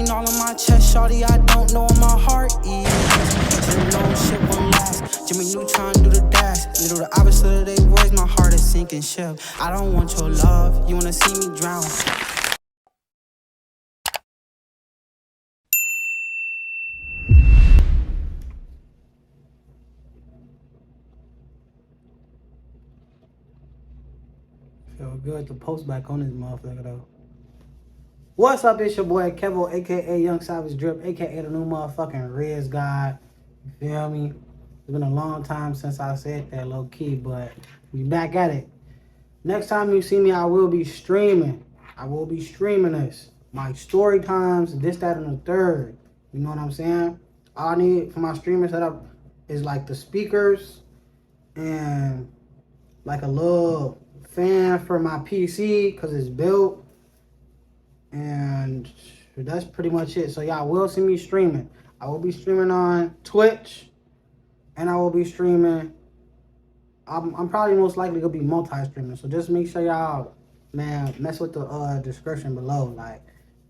beating all on my chest, shawty, I don't know where my heart is. Just know shit won't last. Jimmy Neutron do the dash. You do the opposite of their words, my heart is sinking ship. I don't want your love, you wanna see me drown. Feel good to post back on this motherfucker though. What's up? It's your boy Kevo, aka Young Savage Drip, aka the new motherfucking Riz God. You feel me? It's been a long time since I said that low key, but we back at it. Next time you see me, I will be streaming. I will be streaming this. My story times, this, that, and the third. You know what I'm saying? All I need for my streaming setup is like the speakers and like a little fan for my PC because it's built, and that's pretty much it. So y'all will see me streaming. I will be streaming on Twitch, and I will be streaming. I'm probably most likely gonna be multi-streaming. So just make sure y'all, man, mess with the description below. Like,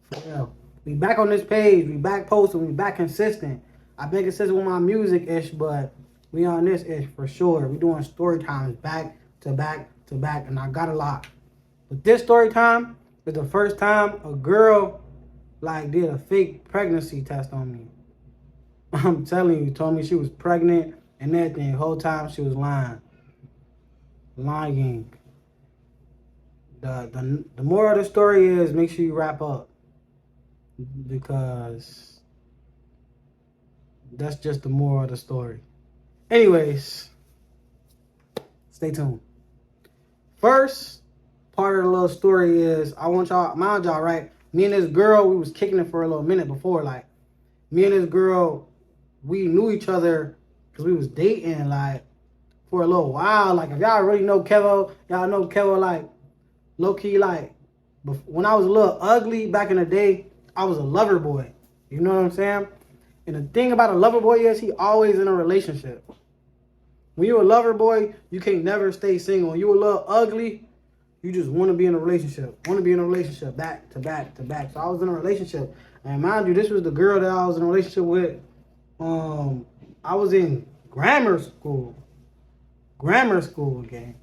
for real. We back on this page. We back posting. We back consistent. I've been consistent with my music ish, but we on this ish for sure. We doing story times back to back to back, and I got a lot. But this story time is the first time a girl like did a fake pregnancy test on me. I'm telling you, told me she was pregnant and everything. The whole time she was lying. Lying. The moral of the story is make sure you wrap up, because that's just the moral of the story. Anyways, stay tuned. First part of the little story is I want y'all, mind y'all, right? Me and this girl, we was kicking it for a little minute before. Like, me and this girl, we knew each other because we was dating like for a little while. Like, if y'all really know Kevo, y'all know Kevo like low key. Like, when I was a little ugly back in the day, I was a lover boy. You know what I'm saying? And the thing about a lover boy is he always in a relationship. When you're a lover boy, you can't never stay single. When you're a little ugly, you just want to be in a relationship. Want to be in a relationship back to back to back. So I was in a relationship. And mind you, this was the girl that I was in a relationship with. I was in grammar school. Grammar school again.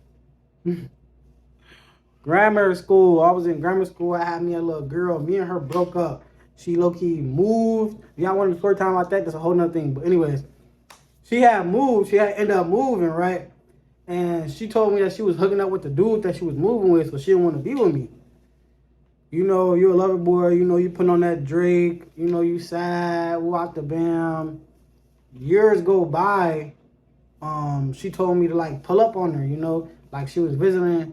Grammar school. I was in grammar school. I had me a little girl. Me and her broke up. She low-key moved. Y'all want to story time about that? That's a whole nother thing. But anyways, she had moved. She had ended up moving, right? And she told me that she was hooking up with the dude that she was moving with, so she didn't want to be with me. You know, you're a lover boy. You know, you put on that Drake. You know, you sad. Walk the bam. Years go by. She told me to like pull up on her. You know, like she was visiting,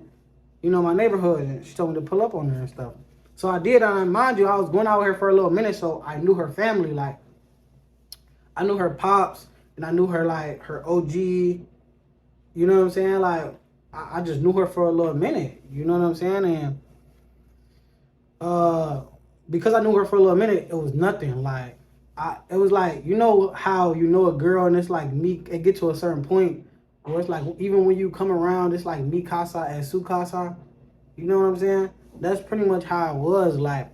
you know, my neighborhood, and she told me to pull up on her and stuff. So I did. And mind you, I was going out with her for a little minute, so I knew her family. Like, I knew her pops, and I knew her like her OG. You know what I'm saying? Like, I just knew her for a little minute. You know what I'm saying? And because I knew her for a little minute, it was nothing. Like, it was like, you know how you know a girl and it's like me, it get to a certain point where it's like, even when you come around, it's like mi casa and su casa. You know what I'm saying? That's pretty much how it was. Like,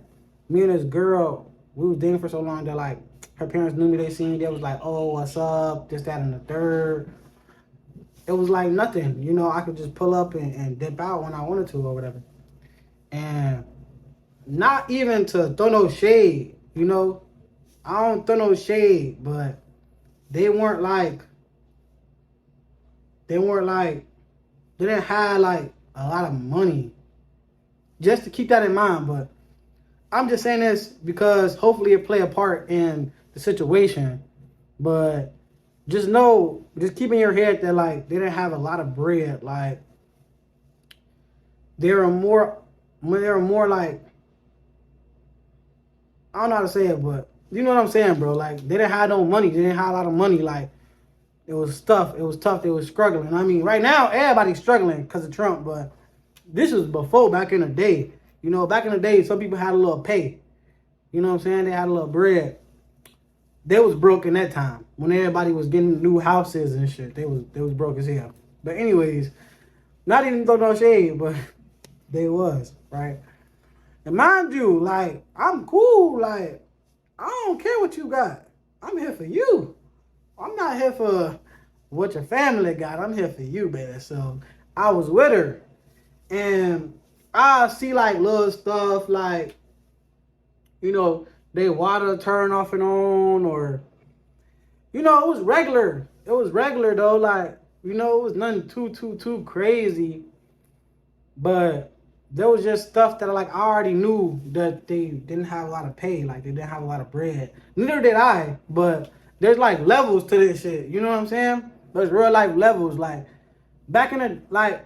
me and this girl, we was dating for so long that like, her parents knew me, they seen me, they was like, oh, what's up? This, that, and the third. It was like nothing, you know, I could just pull up and dip out when I wanted to or whatever. And not even to throw no shade, you know. I don't throw no shade, but they didn't have like a lot of money. Just to keep that in mind. But I'm just saying this because hopefully it play a part in the situation. But just know, just keep in your head that like they didn't have a lot of bread. Like, they were more like, I don't know how to say it, but you know what I'm saying, bro. Like, they didn't have no money. They didn't have a lot of money. Like, it was tough. It was tough. They were struggling. I mean, right now everybody's struggling because of Trump, but this was before, back in the day. You know, back in the day, some people had a little pay. You know what I'm saying? They had a little bread. They was broke in that time when everybody was getting new houses and shit. They was broke as hell. But anyways, not even throw no shade, but they was, right? And mind you, like, I'm cool. Like, I don't care what you got. I'm here for you. I'm not here for what your family got. I'm here for you, baby. So I was with her. And I see like little stuff like, you know, they water turn off and on, or, you know, it was regular. It was regular though. Like, you know, it was nothing too crazy. But there was just stuff that like I already knew that they didn't have a lot of pay, like they didn't have a lot of bread. Neither did I, but there's like levels to this shit. You know what I'm saying? There's real life levels. Like back in the like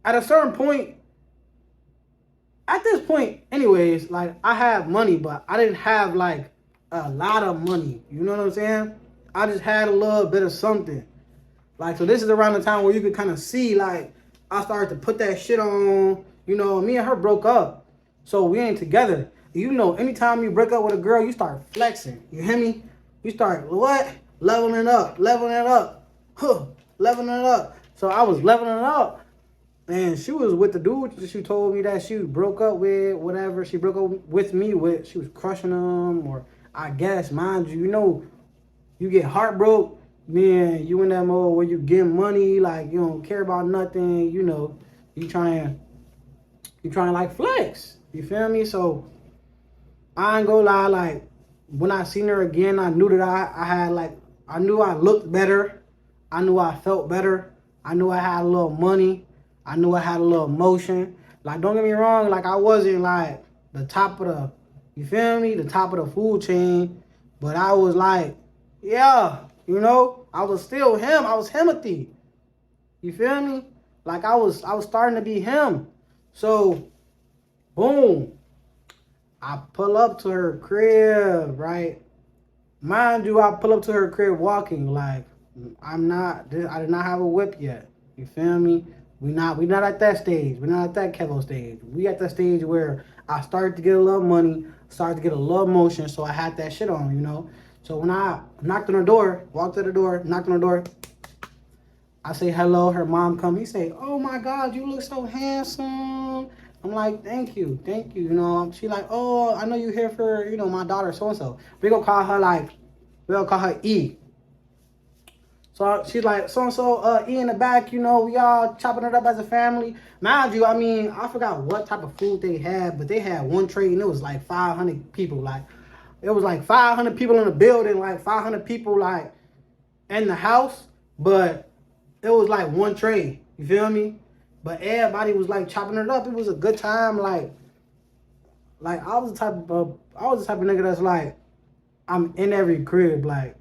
at a certain point, at this point, anyways, like I have money, but I didn't have like a lot of money. You know what I'm saying? I just had a little bit of something. Like, so this is around the time where you could kind of see, like, I started to put that shit on. You know, me and her broke up. So we ain't together. You know, anytime you break up with a girl, you start flexing. You hear me? You start, what? Leveling it up. Huh, leveling it up. So I was leveling it up. And she was with the dude that she told me that she broke up with, whatever she broke up with me with. She was crushing him, or I guess, mind you, you know, you get heartbroken, then you in that mode where you get money, like you don't care about nothing, you know, you trying like flex. You feel me? So I ain't gonna lie, like when I seen her again, I knew that I had like, I knew I looked better. I knew I felt better. I knew I had a little money. I knew I had a little emotion. Like, don't get me wrong, like I wasn't like the top of the, you feel me? The top of the food chain. But I was like, yeah, you know, I was still him. I was Timothy. You feel me? Like I was starting to be him. So, boom. I pull up to her crib, right? Mind you, I pull up to her crib walking. Like, I did not have a whip yet. You feel me? We not at that stage. We're not at that Kevo stage. We at the stage where I started to get a little money, started to get a little motion, so I had that shit on, you know? So when I knocked on her door, walked to the door, knocked on her door, I say hello, her mom come. He say, oh my God, you look so handsome. I'm like, thank you, you know. She like, oh, I know you here for, you know, my daughter, so-and-so. We gonna call her E. So she's like, so-and-so, E in the back, you know, we all chopping it up as a family. Mind you, I mean, I forgot what type of food they had, but they had one tray and it was like 500 people. Like, it was like 500 people in the building, like 500 people like in the house, but it was like one tray. You feel me? But everybody was like chopping it up. It was a good time. Like I was the type of nigga that's like, I'm in every crib, like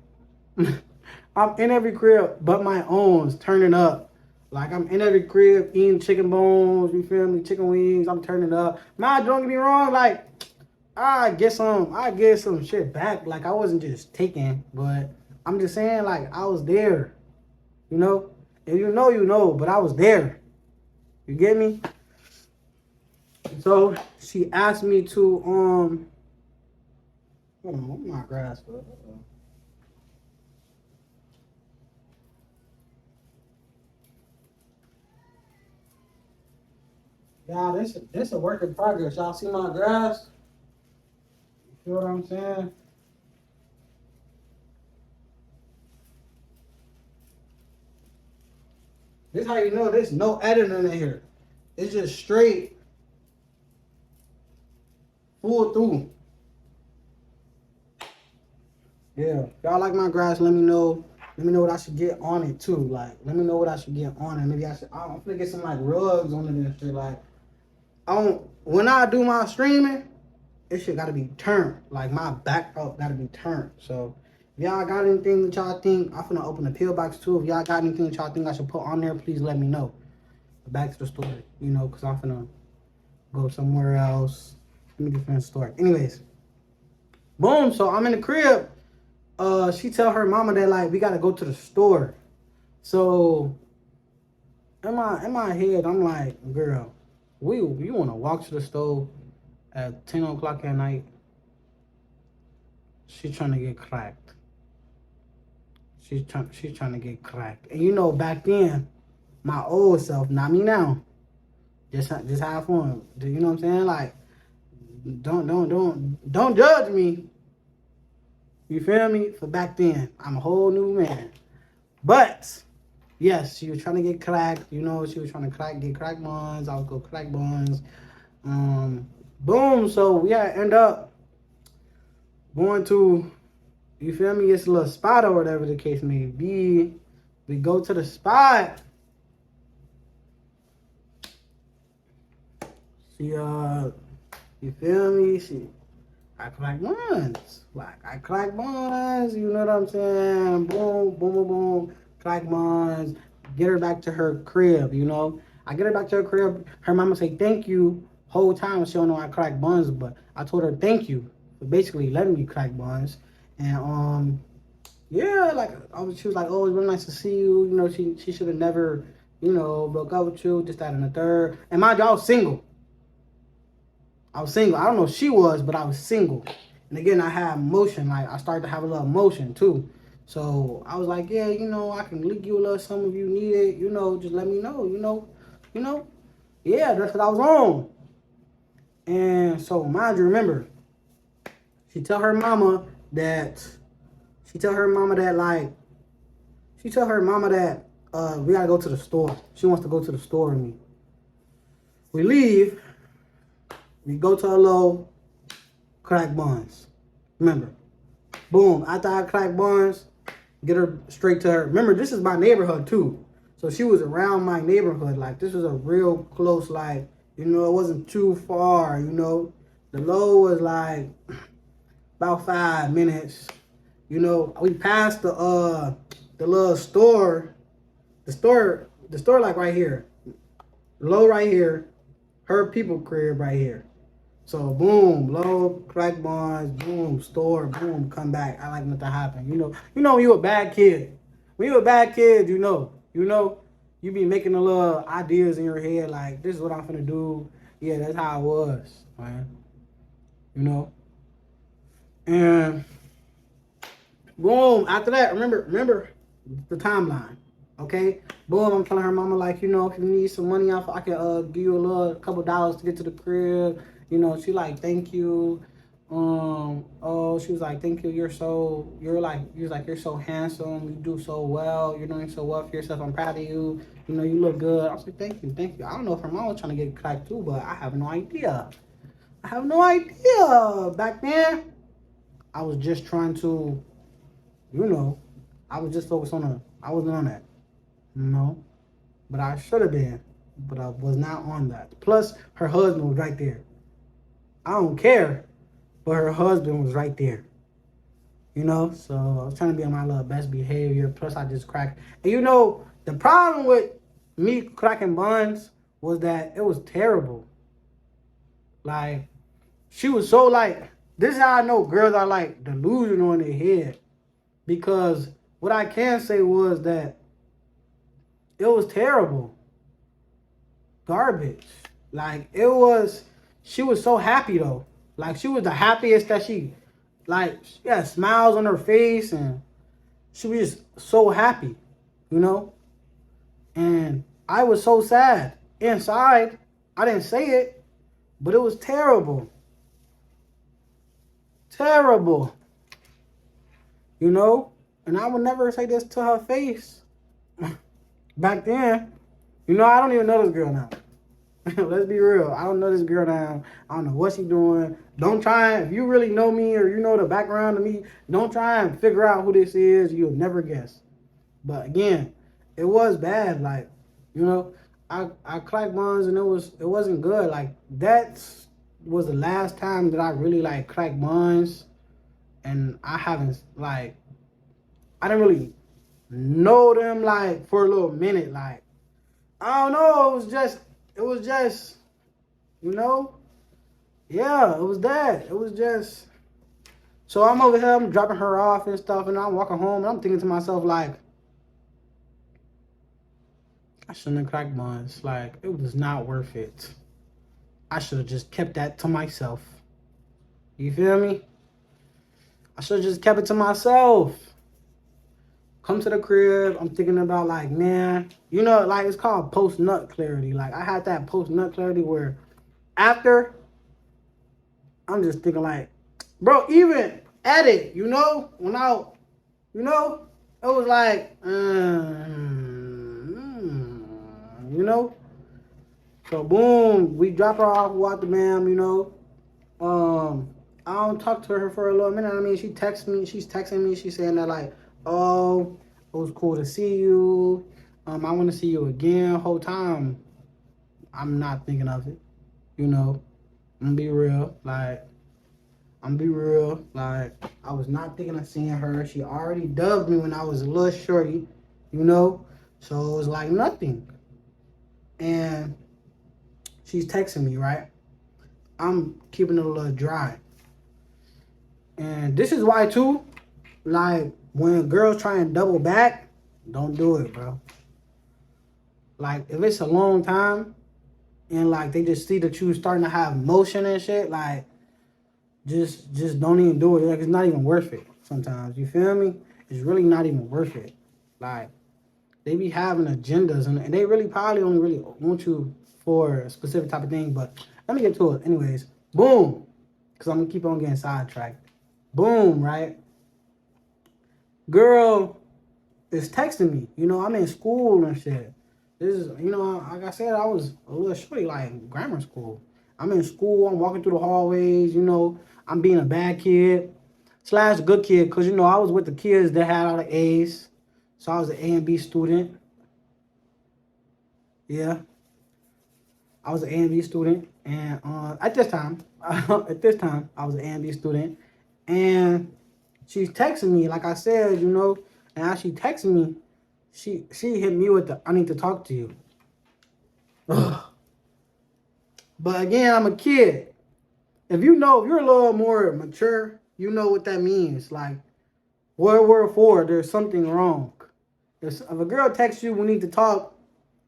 I'm in every crib but my own's turning up. Like I'm in every crib eating chicken bones, you feel me, chicken wings, I'm turning up. Man, don't get me wrong, like I get some shit back. Like I wasn't just taking, but I'm just saying like I was there. You know? If you know, but I was there. You get me? So she asked me to hold on, my grass foot. Y'all, this a work in progress. Y'all see my grass? You feel what I'm saying? This how you know there's no editing in here. It's just straight, full through. Yeah, y'all like my grass? Let me know. Let me know what I should get on it too. Like, let me know what I should get on it. Maybe I'm gonna get some like rugs on it and shit. Like, when I do my streaming, it shit gotta be turned. Like my backdrop gotta be turned. So if y'all got anything that y'all think, I'm finna open the PO box too. If y'all got anything that y'all think I should put on there, please let me know. But back to the story, you know, cause I'm finna go somewhere else. Let me get finish the story. Anyways, boom. So I'm in the crib. She tell her mama that like we gotta go to the store. So in my head, I'm like, girl, you wanna walk to the store at 10 o'clock at night? She's trying to get cracked. She's trying to get cracked. And you know, back then, my old self, not me now, just have fun. You know what I'm saying? Like, don't judge me. You feel me? For back then, I'm a whole new man. But yes, she was trying to get cracked. You know, she was trying to get crack buns. I would go crack buns. Boom. So we had end up going to, you feel me? It's a little spot or whatever the case may be. We go to the spot. She you feel me? I crack buns. Like I crack buns. You know what I'm saying? Boom, boom, boom, boom. Crack buns. Get her back to her crib. You know. I get her back to her crib. Her mama say thank you. Whole time she don't know I crack buns, but I told her thank you for basically letting me crack buns. And yeah, like she was like, oh, it's really nice to see you. You know, she should have never, you know, broke up with you. Just that and the third. And mind you, I was single. I don't know if she was, but I was single. And again, I had emotion. Like, I started to have a little emotion, too. So, I was like, yeah, you know, I can leak you a little something if you need it. You know, just let me know, you know. Yeah, that's what I was on. And so, mind you, remember, she tell her mama that, we gotta go to the store. She wants to go to the store with me. We leave. We go to a low, crack buns. Remember, boom, after I crack buns, get her straight to her. Remember, this is my neighborhood too. So she was around my neighborhood. Like, this was a real close, like, you know, it wasn't too far, you know. The low was like about 5 minutes. You know, we passed the little store. The store like right here. Low right here. Her people crib right here. So boom, low, crack buns, boom, store, boom, come back. I like nothing happen. You know when you a bad kid. When you a bad kid, you know, you be making the little ideas in your head like, this is what I'm finna do. Yeah, that's how it was, man. You know? And boom, after that, remember the timeline. Okay? Boom, I'm telling her mama, like, you know, if you need some money off, I can give you a couple dollars to get to the crib. You know, she like, thank you. She was like, thank you. You're so handsome. You do so well. You're doing so well for yourself. I'm proud of you. You know, you look good. I was like, thank you. I don't know if her mom was trying to get cracked too, but I have no idea. Back then, I was just trying to, you know, I was just focused on I wasn't on that, you know, but I should have been, but I was not on that. Plus, her husband was right there. I don't care, but her husband was right there. You know, so I was trying to be on my little best behavior. Plus, I just cracked. And you know, the problem with me cracking buns was that it was terrible. Like, she was so like, this is how I know girls are like delusional in their head. Because what I can say was that it was terrible. Garbage. Like, she was so happy though. Like, she was the happiest that she had smiles on her face and she was just so happy, you know? And I was so sad. Inside, I didn't say it, but it was terrible. Terrible. You know? And I would never say this to her face. Back then, you know, I don't even know this girl now. Let's be real. I don't know this girl now. I don't know what she's doing. Don't try, if you really know me or you know the background of me, don't try and figure out who this is. You'll never guess. But again, it was bad. Like, you know, I cracked buns and it wasn't good. Like, that was the last time that I really like cracked buns. And I haven't I didn't really know them like for a little minute. Like, I don't know. It was just, you know, yeah, it was that. It was just, so I'm over here, I'm dropping her off and stuff, and I'm walking home, and I'm thinking to myself, like, I shouldn't have cracked buns. Like, it was not worth it. I should have just kept that to myself. You feel me? I should have just kept it to myself. Come to the crib, I'm thinking about like, man, you know, like it's called post-nut clarity. Like I had that post-nut clarity where after, I'm just thinking like, bro, even at it, you know? When I, you know, it was like, you know? So boom, we drop her off, walk the ma'am, you know. I don't talk to her for a little minute. I mean, she's texting me, she's saying that like, oh, it was cool to see you. I want to see you again. Whole time, I'm not thinking of it, you know. I'm gonna be real, like, I was not thinking of seeing her. She already dubbed me when I was a little shorty, you know. So it was like nothing. And she's texting me, right? I'm keeping it a little dry. And this is why too, like when girls try and double back, don't do it, bro. Like if it's a long time and like they just see that you starting to have motion and shit, like just don't even do it. Like it's not even worth it sometimes. You feel me? It's really not even worth it. Like they be having agendas and they really probably only really want you for a specific type of thing. But let me get to it. Anyways, boom. Because I'm going to keep on getting sidetracked. Boom, right? Girl is texting me. You know, I'm in school and shit. This is, you know, like I said, I was a little shorty, like grammar school. I'm in school. I'm walking through the hallways. You know, I'm being a bad kid / good kid. Because, you know, I was with the kids that had all the A's. So I was an A and B student. Yeah. I was an A and B student. And at this time, I was an A and B student. And she's texting me, like I said, you know, and as she texting me, she hit me with the, I need to talk to you. Ugh. But again, I'm a kid. If you're a little more mature, you know what that means. Like, word for, there's something wrong. If a girl texts you, we need to talk.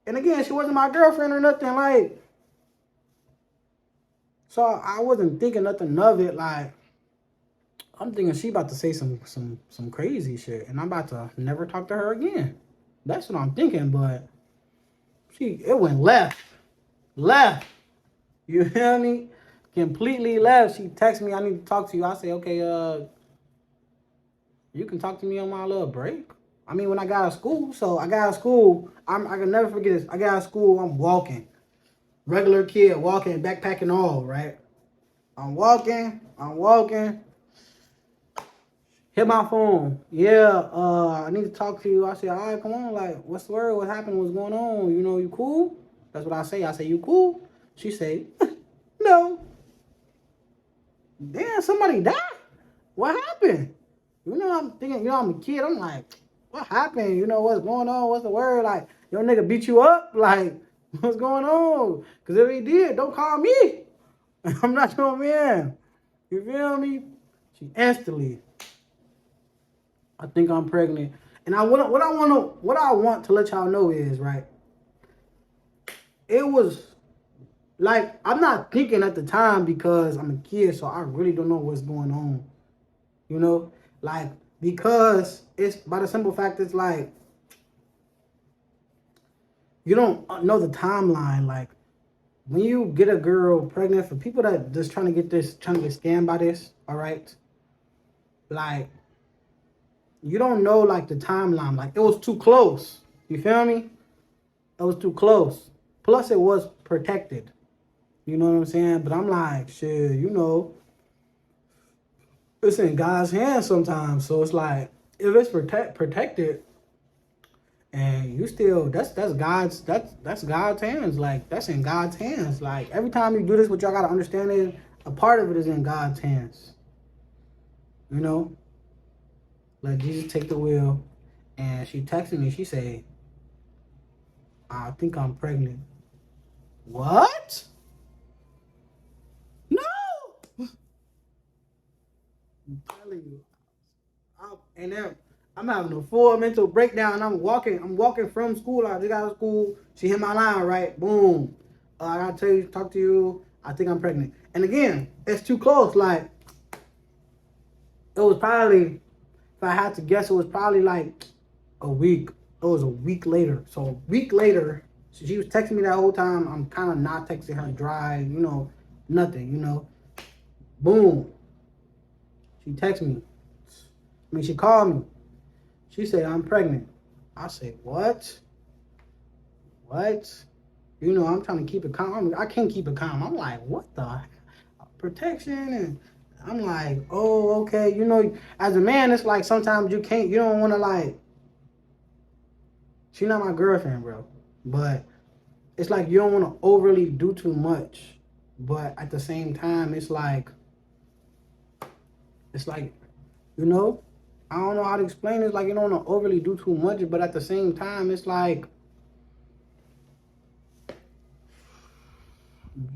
And again, she wasn't my girlfriend or nothing, like. So I wasn't thinking nothing of it, like. I'm thinking she about to say some crazy shit, and I'm about to never talk to her again. That's what I'm thinking, but it went left. You feel me? Completely left. She texted me, I need to talk to you. I say, okay, you can talk to me on my little break. I mean, when I got out of school. So I got out of school. I can never forget this. I got out of school. I'm walking. Regular kid walking, backpacking all, right? I'm walking. Hit my phone. Yeah, I need to talk to you. I said, all right, come on. Like, what's the word? What happened? What's going on? You know, you cool? That's what I say. I say, you cool? She say, no. Damn, somebody died? What happened? You know, I'm thinking, you know, I'm a kid. I'm like, what happened? You know, what's going on? What's the word? Like, your nigga beat you up? Like, what's going on? Because if he did, don't call me. I'm not your man. You feel me? She instantly, I think I'm pregnant. And what I want to let y'all know is, right, it was like, I'm not thinking at the time because I'm a kid, so I really don't know what's going on. You know? Like, because it's by the simple fact it's like, you don't know the timeline. Like, when you get a girl pregnant, for people that just trying to get scammed by this, all right? Like, you don't know, like, the timeline. Like, it was too close. You feel me? It was too close. Plus, it was protected. You know what I'm saying? But I'm like, shit, you know, it's in God's hands sometimes. So it's like, if it's protected, and you still, that's God's hands. Like, that's in God's hands. Like, every time you do this, what y'all gotta understand is a part of it is in God's hands. You know? Let Jesus take the wheel. And she texted me, she said, I think I'm pregnant. What? No! I'm telling you. And then I'm having a full mental breakdown. I'm walking from school. I just got out of school. She hit my line, right? Boom. I gotta talk to you. I think I'm pregnant. And again, it's too close. Like, it was probably, if I had to guess, it was probably like a week. It was a week later. So a week later, she was texting me that whole time. I'm kind of not texting her dry, you know, nothing, you know. Boom. She texted me. She called me. She said, I'm pregnant. I said, what? What? You know, I'm trying to keep it calm. I can't keep it calm. I'm like, what the heck? Protection? And I'm like, oh, okay. You know, as a man, it's like sometimes you don't want to like, she's not my girlfriend, bro. But it's like you don't want to overly do too much. But at the same time, it's like, you know, I don't know how to explain it. It's like you don't want to overly do too much, but at the same time, it's like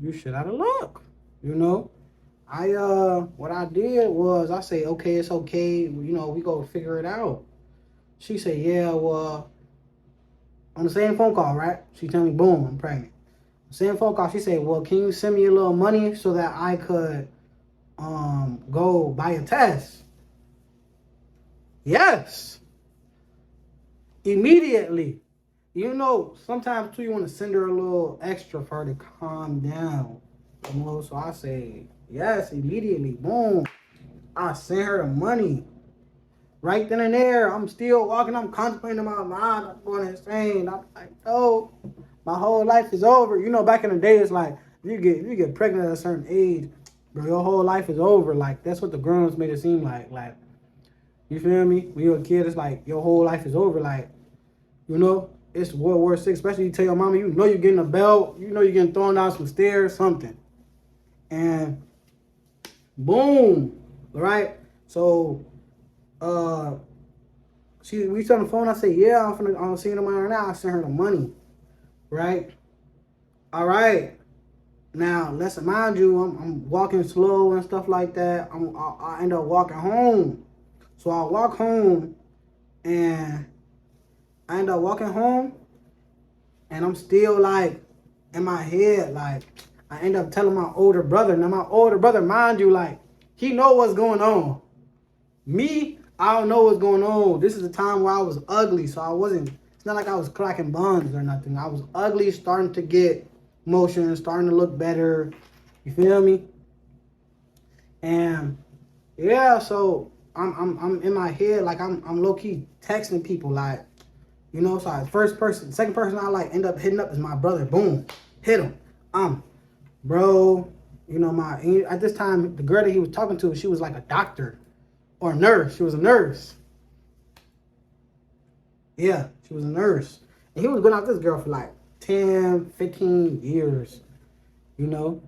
you shit out of luck, you know. What I did was I say, okay, it's okay, you know, we go figure it out. She said, yeah, well, on the same phone call, right? She tell me, boom, I'm pregnant. Same phone call, she said, well, can you send me a little money so that I could go buy a test? Yes. Immediately. You know, sometimes too you want to send her a little extra for her to calm down. You know, so I say, yes, immediately. Boom. I sent her the money. Right then and there, I'm still walking, I'm contemplating in my mind, I'm going insane. I'm like, oh, my whole life is over. You know, back in the day, it's like, if you get pregnant at a certain age, bro, your whole life is over. Like, that's what the grown-ups made it seem like. Like, you feel me? When you're a kid, it's like, your whole life is over. Like, you know, it's World War VI, especially you tell your mama, you know you're getting a belt, you know you're getting thrown down some stairs, something. And boom, right? So, we on the phone. I say, yeah, I'm seeing her right now. I sent her the money, right? All right. Now, let's mind you, I'm walking slow and stuff like that. I end up walking home. So I walk home, and I end up walking home, and I'm still like in my head, like I end up telling my older brother. Now my older brother, mind you, like he know what's going on. Me, I don't know what's going on. This is a time where I was ugly, so it's not like I was cracking buns or nothing. I was ugly, starting to get motion, starting to look better. You feel me? And yeah, so I'm in my head, like I'm low key texting people, like, you know, so second person I like end up hitting up is my brother. Boom, hit him. Bro, you know, at this time the girl that he was talking to, she was like a doctor. Or a nurse. She was a nurse. Yeah, she was a nurse. And he was going out with this girl for like 10, 15 years, you know?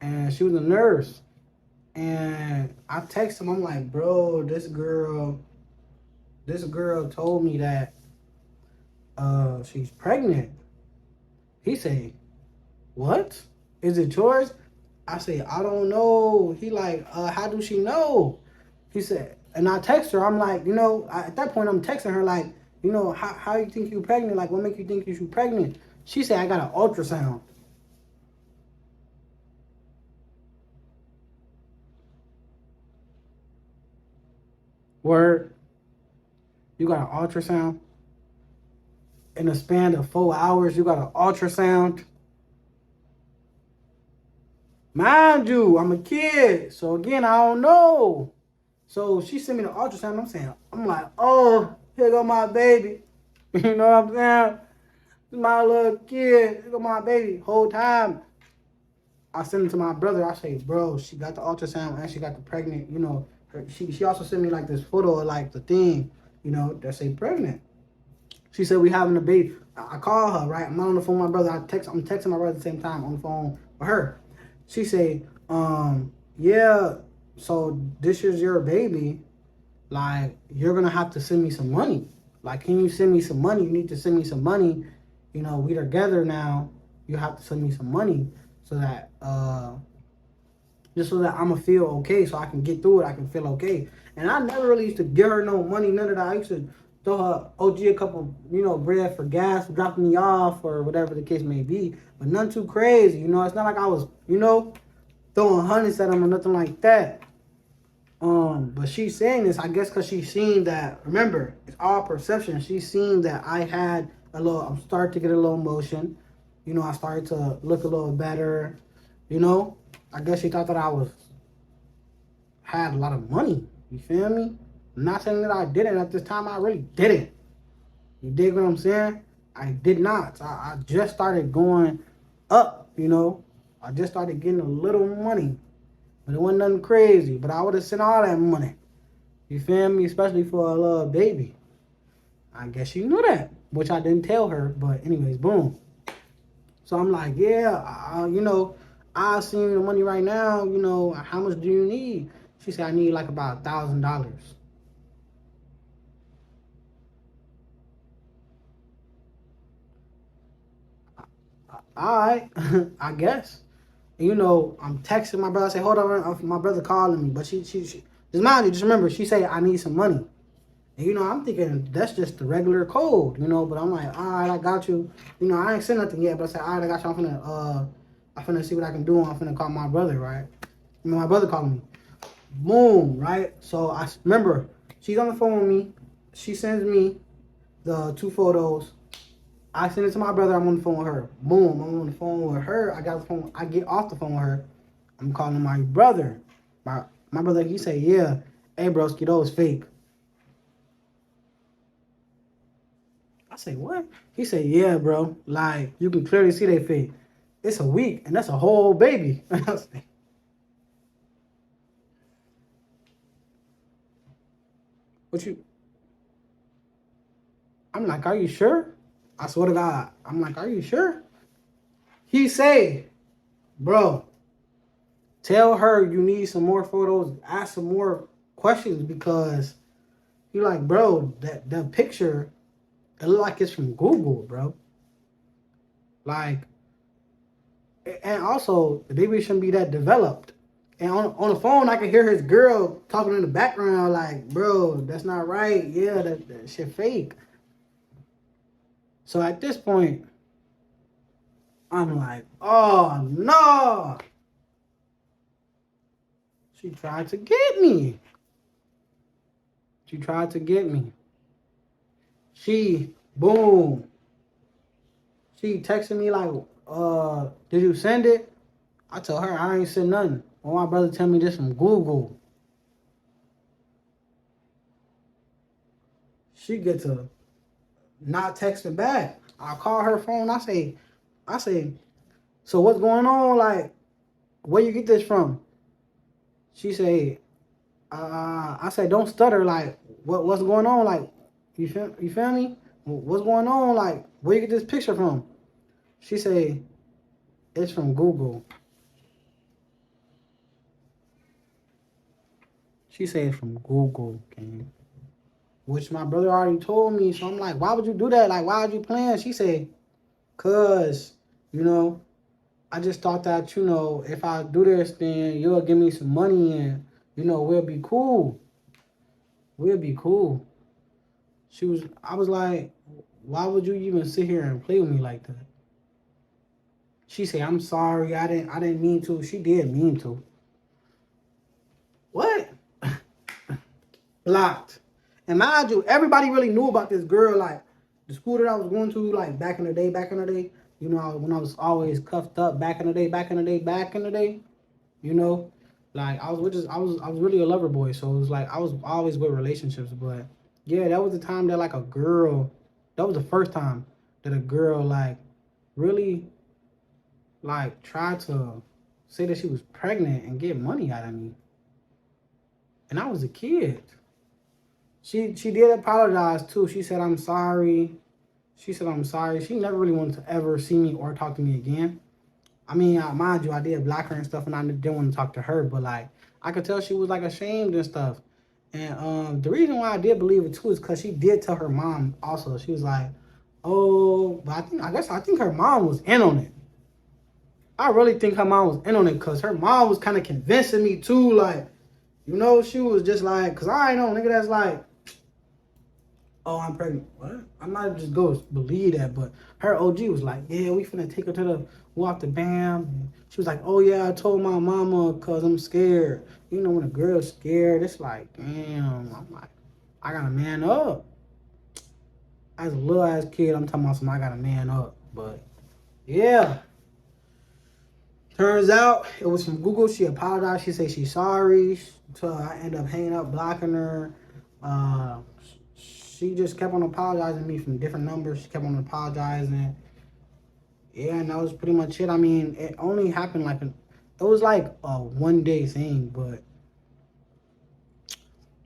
And she was a nurse. And I text him, I'm like, bro, this girl told me that she's pregnant. He said, what? Is it yours? I say, I don't know. He like, how do she know? He said, and I text her, I'm like, you know, at that point I'm texting her like, you know, how you think you pregnant? Like, what make you think you pregnant? She said, I got an ultrasound. Word. You got an ultrasound? In a span of 4 hours, you got an ultrasound? Mind you, I'm a kid. So again, I don't know. So she sent me the ultrasound. I'm like, oh, here go my baby. You know what I'm saying? My little kid. Here go my baby. Whole time, I send it to my brother. I say, bro, she got the ultrasound and she got the pregnant. You know, she also sent me like this photo of like the thing, you know, that say pregnant. She said we having a baby. I call her, right? I'm not on the phone with my brother. I'm texting my brother at the same time on the phone with her. She say, yeah, so this is your baby. Like, you're going to have to send me some money. Like, can you send me some money? You need to send me some money. You know, we're together now. You have to send me some money so that, just so that I'm going to feel okay, so I can get through it. I can feel okay. And I never really used to give her no money, none of that. I used to throw her OG a couple, you know, bread for gas, dropping me off, or whatever the case may be. But none too crazy, you know. It's not like I was, you know, throwing hundreds at them or nothing like that. But she's saying this, I guess, because she's seen that, remember, it's all perception. She's seen that I'm starting to get a little motion. You know, I started to look a little better. You know, I guess she thought that I had a lot of money. You feel me? I'm not saying that I didn't at this time. I really didn't. You dig what I'm saying? I did not. I just started going up, you know. I just started getting a little money. But it wasn't nothing crazy. But I would have sent all that money. You feel me? Especially for a little baby. I guess she knew that. Which I didn't tell her. But anyways, boom. So I'm like, yeah, you know, I'll send you the money right now. You know, how much do you need? She said, I need like about $1,000. All right, I guess. You know, I'm texting my brother. I say, hold on, my brother calling me. But she just mind you, just remember, she say, I need some money. And, you know, I'm thinking that's just the regular code, you know. But I'm like, all right, I got you. You know, I ain't said nothing yet. But I said, all right, I got you. I'm finna see what I can do. I'm finna call my brother, right? You know, my brother calling me. Boom, right? So I remember, she's on the phone with me. She sends me the 2 photos. I send it to my brother. I'm on the phone with her. Boom, I'm on the phone with her. I got the phone. I get off the phone with her. I'm calling my brother. My brother, he say, yeah, hey, broski, those fake. I say, what? He say, yeah, bro. Like, you can clearly see they fake. It's a week, and that's a whole baby. I say, what you? I'm like, are you sure? I swear to God. I'm like, are you sure? He say, bro, tell her you need some more photos. Ask some more questions because he like, bro, that picture, it look like it's from Google, bro. Like, and also, the baby shouldn't be that developed. And on the phone, I can hear his girl talking in the background like, bro, that's not right. Yeah, that shit fake. So at this point, I'm like, oh, no. She tried to get me. She tried to get me. She, boom. She texted me like, did you send it? I told her I ain't sent nothing. Well, my brother tell me this from Google. She get to not texting back. I call her phone. I say, so what's going on? Like, where you get this from? She say, I said, don't stutter. Like, what's going on? Like, you feel me? What's going on? Like, where you get this picture from? She say, it's from Google. She say it's from Google, okay? Which my brother already told me. So I'm like, why would you do that? Like, why would you plan? She say, cause, you know, I just thought that, you know, if I do this, then you'll give me some money and, you know, we'll be cool. We'll be cool. I was like, why would you even sit here and play with me like that? She said, I'm sorry, I didn't mean to. She did mean to. What? Blocked. And mind you, everybody really knew about this girl, like the school that I was going to, like back in the day, you know, when I was always cuffed up back in the day, you know, like I was really a lover boy, so it was like I was always with relationships, but yeah, that was the time that like that was the first time that a girl like really like tried to say that she was pregnant and get money out of me. And I was a kid. She did apologize too. She said, I'm sorry. She never really wanted to ever see me or talk to me again. I mean, mind you, I did block her and stuff, and I didn't want to talk to her, but like, I could tell she was like ashamed and stuff. And the reason why I did believe it too is because she did tell her mom also. She was like, oh, but I think her mom was in on it. I really think her mom was in on it because her mom was kind of convincing me too, like, you know, she was just like, because I know nigga that's like, oh, I'm pregnant. What? I might just go believe that, but her OG was like, yeah, we finna take her to the walk the BAM. She was like, oh yeah, I told my mama because I'm scared. You know, when a girl's scared, it's like, damn. I'm like, I gotta man up. As a little ass kid, I'm talking about something, I gotta man up. But yeah. Turns out it was from Google. She apologized. She said she's sorry. until I end up hanging up, blocking her. She just kept on apologizing to me from different numbers. She kept on apologizing. Yeah, and that was pretty much it. I mean, it only happened like it was like a 1 day thing, but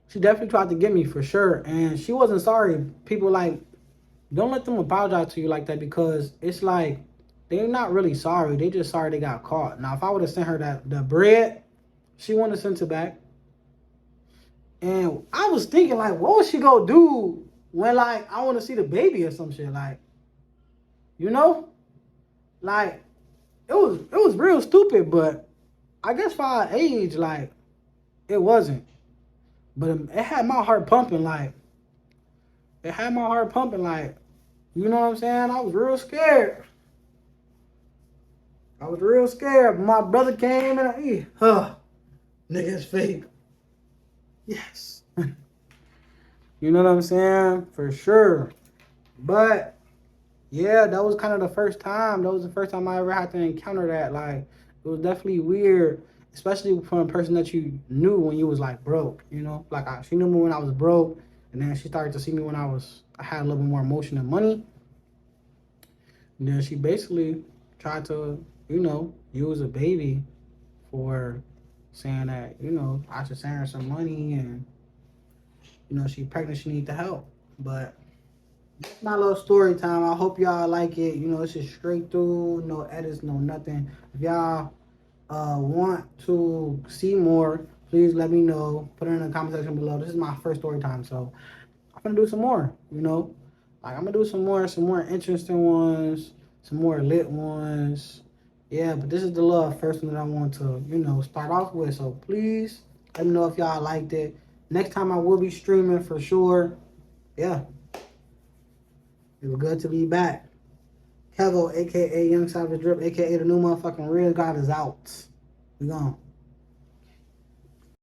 she definitely tried to get me for sure. And she wasn't sorry. People like, don't let them apologize to you like that, because it's like they're not really sorry. They just sorry they got caught. Now, if I would have sent her the bread, she wouldn't have sent it back. And I was thinking, like, what would she go do when, like, I want to see the baby or some shit? Like, you know? Like, it was real stupid, but I guess for our age, like, it wasn't. But it had my heart pumping, like, you know what I'm saying? I was real scared. My brother came and nigga's fake. Yes. You know what I'm saying? For sure. But yeah, that was kind of the first time. That was the first time I ever had to encounter that. Like, it was definitely weird, especially from a person that you knew when you was like broke. You know, like she knew me when I was broke, and then she started to see me when I had a little bit more emotion and money. And then she basically tried to, use a baby for saying that, I should send her some money, and she pregnant, she need the help. But that's my little story time. I hope y'all like it. It's just straight through, no edits, no nothing. If y'all want to see more, please let me know. Put it in the comment section below. This is my first story time, so I'm gonna do some more. Like, I'm gonna do some more interesting ones, some more lit ones. Yeah, but this is the little first one that I want to, start off with. So please let me know if y'all liked it. Next time I will be streaming for sure. Yeah. It was good to be back. Kevo, aka Young Savage Drip, aka the new motherfucking real God, is out. We gone.